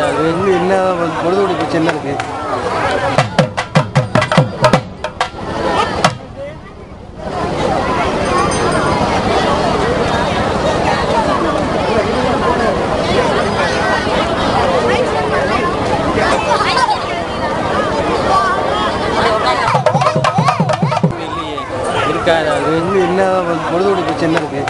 அது வந்து என்ன பொழுதுபடி பிரச்சனை இருக்கு. இருக்காது அது வந்து என்ன பொழுதுபடி பிரச்சனை இருக்கு.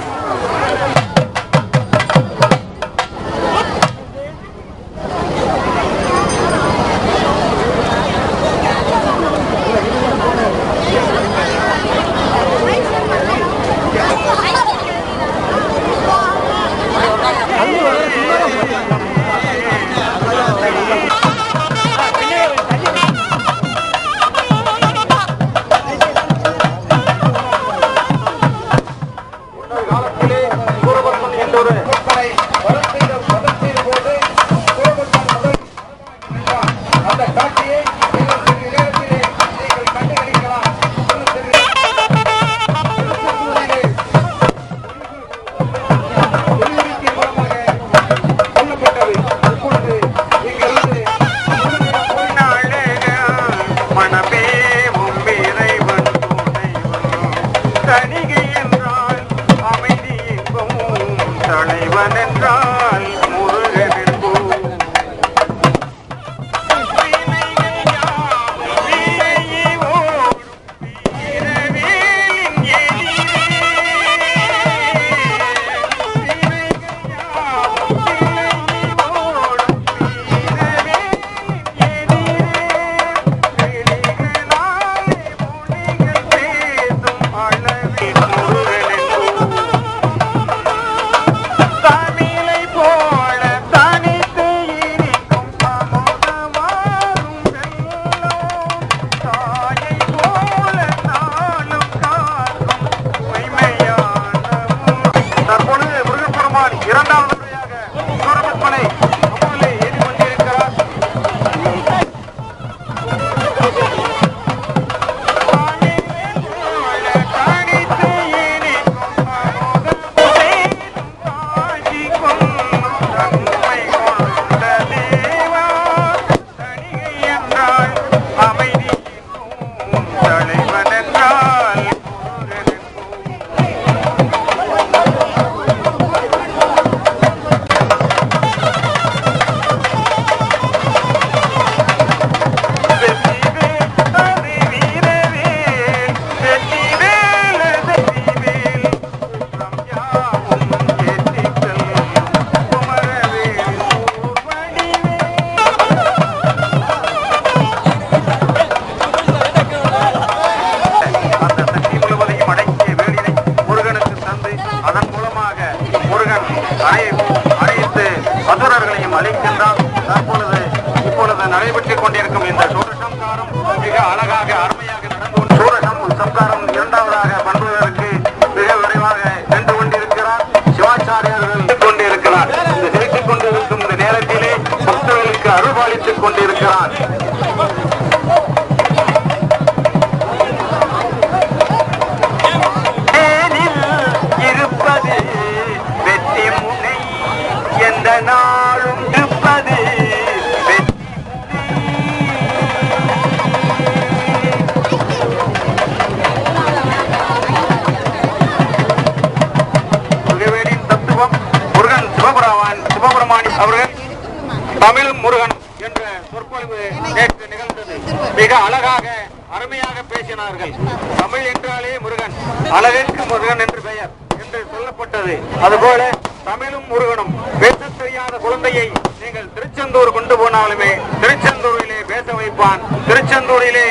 அனைத்து அசுரர்களையும் அழிக்கின்றான். இப்பொழுது நடைபெற்றுக் கொண்டிருக்கும் இந்த சூரசம்காரம் மிக அழகாக அருமையாக நடந்து சூரசம் சம்காரம் இரண்டாவதாக பண்புவதற்கு மிக விரைவாக சென்று கொண்டிருக்கிறார். சிவாச்சாரியர்கள் கொண்டிருக்கிறார். இந்த சிரித்துக் கொண்டிருக்கும் இந்த நேரத்திலே பக்தர்களுக்கு அருள்பாலித்துக் கொண்டிருக்கிறார். நாளும் இருப்பது முருகவேடின் தத்துவம் முருகன் சிவபெருமானி அவர்கள் தமிழும் முருகன் என்ற சொற்பொழிவு நேற்று நிகழ்ந்தது. மிக அழகாக அருமையாக பேசினார்கள். தமிழ் என்றாலே முருகன், அழகிற்கு முருகன் என்று பெயர் என்று சொல்லப்பட்டது. அதுபோல தமிழும் முருகனும் பேச தெரியாத குழந்தையை நீங்கள் திருச்செந்தூர் கொண்டு போனாலுமே திருச்செந்தூரிலே பேச வைப்பான். திருச்செந்தூரிலே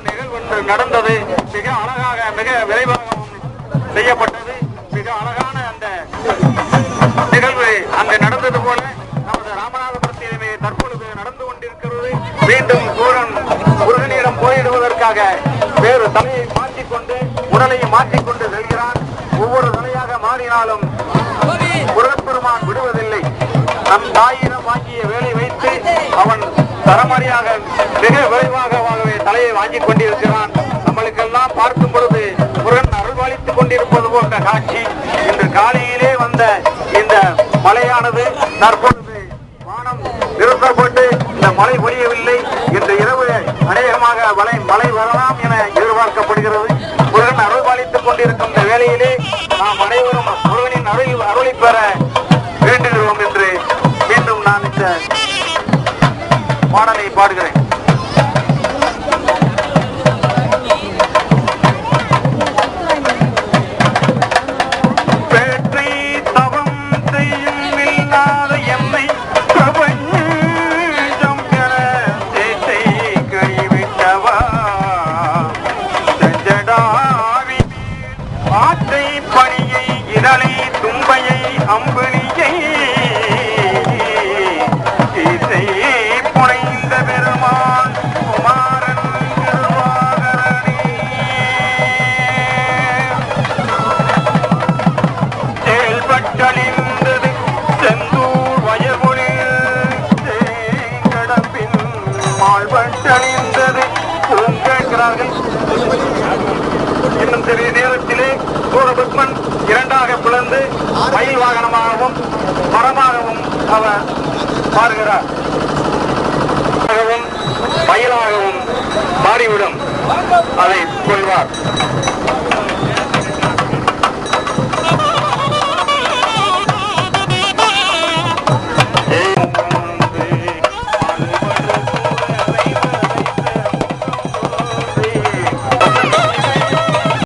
நிகழ்வு நடந்தது. மிக அழகாக மிக விரைவாகவும் செய்யப்பட்டது. மிக அழகான அந்த நிகழ்வு அங்கு நடந்தது போல நமது ராமநாதபுரத்திலே தற்பொழுது நடந்து கொண்டிருக்கிறது. மீண்டும் முருகனிடம் போயிடுவதற்காக வேறு தலையை மாற்றிக்கொண்டு உடலை மாற்றிக்கொண்டு செல்கிறான். ஒவ்வொரு தலையாக மாறினாலும் முருகப்பெருமான் விடுவதில்லை. நம் தாயிடம் வாங்கிய வேலை வைத்து அவன் தரமறியாக மிக விரைவாகவே தலையை வாங்கிக் கொண்டிருக்கிறான். நம்மளுக்கெல்லாம் பார்க்கும் பொழுது முருகன் அருள்வாளித்துக் கொண்டிருப்பது போன்ற காட்சி. இன்று காலையிலே வந்த இந்த மழையானது தற்பொழுது வானம் நிறுத்தப்பட்டு இந்த மழை பொழியவில்லை. இன்று இரவு அநேகமாக மழை வரலாம் என எதிர்பார்க்கப்படுகிறது. முருகன் அருள்வாளித்துக் கொண்டிருக்கும் இந்த வேளையிலே நாம் அனைவரும் முருகனின் அருளை பெற வேண்டுகிறோம் என்று மீண்டும் நான் இந்த பாடலை பாடுகிறேன். பேற்றை தவம் செய்யும் இல்லாத எம்மை பிரபஞ்சம் என சேத்தை கைவிட்டவா செஞ்சடாவி ஆற்றை பணியை இதழை தும்பையை அம்புலியை இசை புனைந்த பெருமான் குமாரன் திருவாகரனே செயல்பட்டழிந்தது செந்தூர் வயமொழியில் தேங்கடப்பின் மாழ்பட்டழிந்தது கேட்கிறார்கள். இன்னும் சிறிது நேரத்திலே சூரபத்மன் இரண்டாக பிளந்து மயில் வாகனமாகவும் மரமாகவும் அவர் மாறுகிறார். மயிலாகவும் மாறிவிடும், அதை கொள்வார்.